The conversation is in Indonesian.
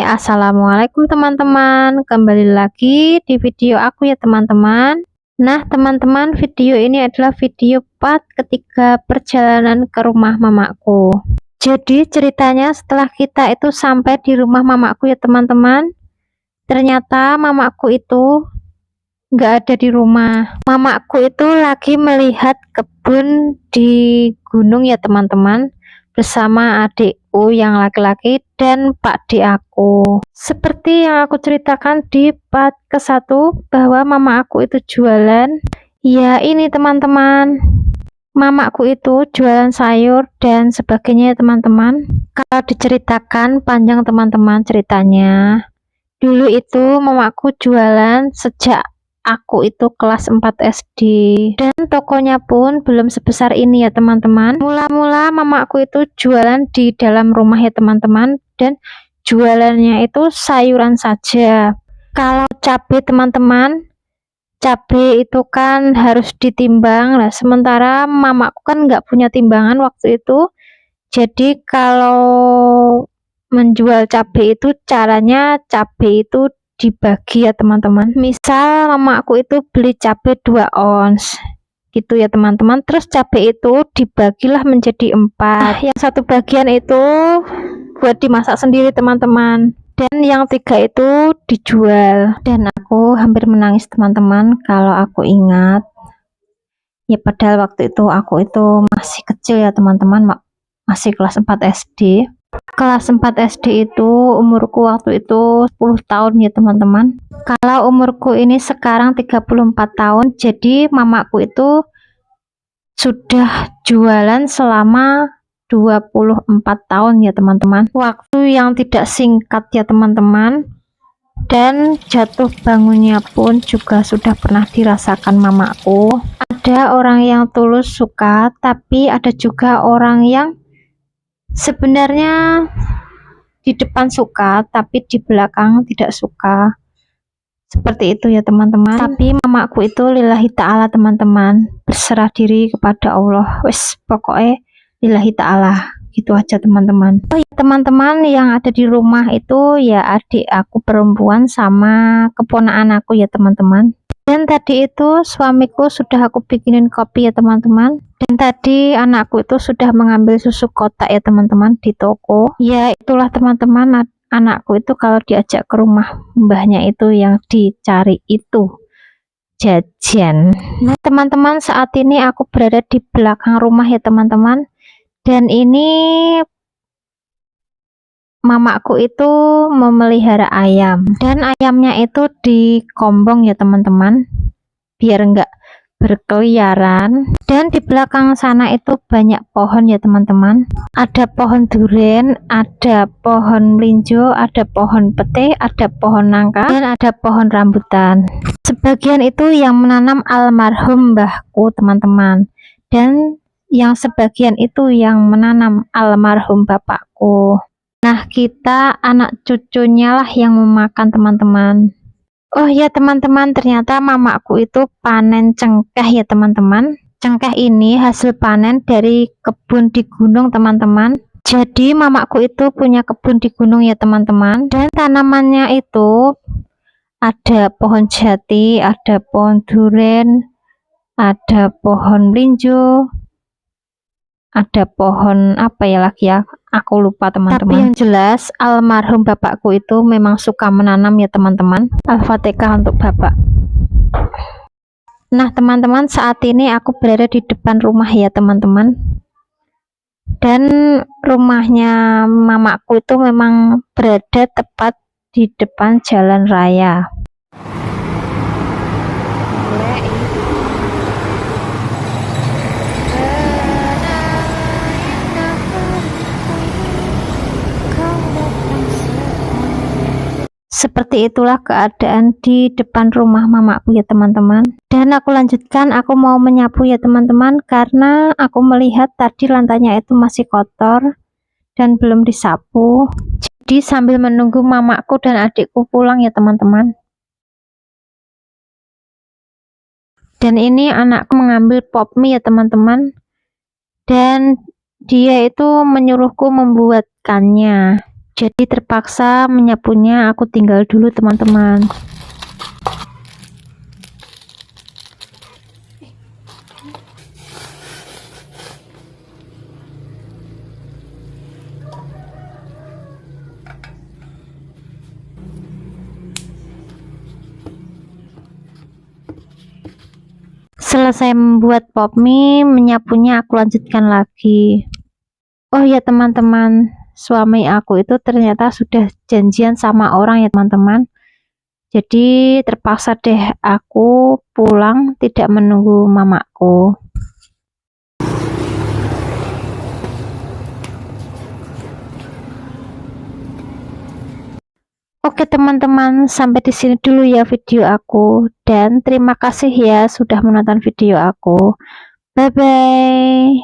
Assalamualaikum teman-teman. Kembali lagi di video aku ya teman-teman. Nah teman-teman, video ini adalah video part ketiga perjalanan ke rumah mamaku. Jadi ceritanya setelah kita itu sampai di rumah mamaku ya teman-teman, ternyata mamaku itu nggak ada di rumah. Mamaku itu lagi melihat kebun di gunung ya teman-teman, bersama adikku yang laki-laki dan Pak D aku. Seperti yang aku ceritakan di part ke-1 bahwa mama aku itu jualan. Ya ini teman-teman, mamaku itu jualan sayur dan sebagainya ya teman-teman. Kalau diceritakan panjang teman-teman ceritanya. Dulu itu mamaku jualan sejak aku itu kelas 4 SD, dan tokonya pun belum sebesar ini ya teman-teman. Mula-mula mamaku itu jualan di dalam rumah ya teman-teman, dan jualannya itu sayuran saja. Kalau cabai teman-teman, cabai itu kan harus ditimbang lah, sementara mamaku kan nggak punya timbangan waktu itu. Jadi kalau menjual cabai itu caranya cabai itu dibagi ya teman-teman. Misal mama aku itu beli cabai 2 ons gitu ya teman-teman, terus cabai itu dibagilah menjadi 4. Yang satu bagian itu buat dimasak sendiri teman-teman, dan yang 3 itu dijual. Dan aku hampir menangis teman-teman kalau aku ingat ya, padahal waktu itu aku itu masih kecil ya teman-teman, masih kelas 4 SD. Kelas 4 SD itu umurku waktu itu 10 tahun ya teman-teman. Kalau umurku ini sekarang 34 tahun, jadi mamaku itu sudah jualan selama 24 tahun ya teman-teman. Waktu yang tidak singkat ya teman-teman, dan jatuh bangunnya pun juga sudah pernah dirasakan mamaku. Ada orang yang tulus suka, tapi ada juga orang yang sebenarnya di depan suka tapi di belakang tidak suka, seperti itu ya teman-teman. Tapi mamaku itu lillahi ta'ala teman-teman, berserah diri kepada Allah, wes pokoknya lillahi ta'ala gitu aja teman-teman. Oh ya teman-teman, yang ada di rumah itu ya adik aku perempuan sama keponakan aku ya teman-teman. Dan tadi itu suamiku sudah aku bikinin kopi ya teman-teman. Dan tadi anakku itu sudah mengambil susu kotak ya teman-teman di toko. Ya itulah teman-teman, anakku itu kalau diajak ke rumah mbahnya itu yang dicari itu jajan. Nah teman-teman, saat ini aku berada di belakang rumah ya teman-teman. Dan ini mamaku itu memelihara ayam, dan ayamnya itu dikombong ya teman-teman biar enggak berkeliaran. Dan di belakang sana itu banyak pohon ya teman-teman, ada pohon durian, ada pohon melinjo, ada pohon pete, ada pohon nangka, dan ada pohon rambutan. Sebagian itu yang menanam almarhum mbahku teman-teman, dan yang sebagian itu yang menanam almarhum bapakku. Nah kita anak cucunya lah yang memakan teman-teman. Oh ya teman-teman, ternyata mamaku itu panen cengkeh ya teman-teman. Cengkeh ini hasil panen dari kebun di gunung teman-teman. Jadi mamaku itu punya kebun di gunung ya teman-teman, dan tanamannya itu ada pohon jati, ada pohon durian, ada pohon melinjo, ada pohon apa ya lagi ya, aku lupa teman-teman. Tapi yang jelas almarhum bapakku itu memang suka menanam ya teman-teman. Al-Fatihah untuk bapak. Nah teman-teman, saat ini aku berada di depan rumah ya teman-teman, dan rumahnya mamaku itu memang berada tepat di depan jalan raya. Seperti itulah keadaan di depan rumah mamaku ya teman-teman. Dan aku lanjutkan, aku mau menyapu ya teman-teman, karena aku melihat tadi lantainya itu masih kotor dan belum disapu. Jadi sambil menunggu mamaku dan adikku pulang ya teman-teman. Dan ini anakku mengambil pop mie ya teman-teman, dan dia itu menyuruhku membuatkannya. Jadi terpaksa menyapunya aku tinggal dulu teman-teman. Selesai membuat pop mie, menyapunya aku lanjutkan lagi. Oh ya teman-teman, suami aku itu ternyata sudah janjian sama orang ya teman-teman. Jadi terpaksa deh aku pulang tidak menunggu mamaku. Oke teman-teman, sampai di sini dulu ya video aku, dan terima kasih ya sudah menonton video aku. Bye bye.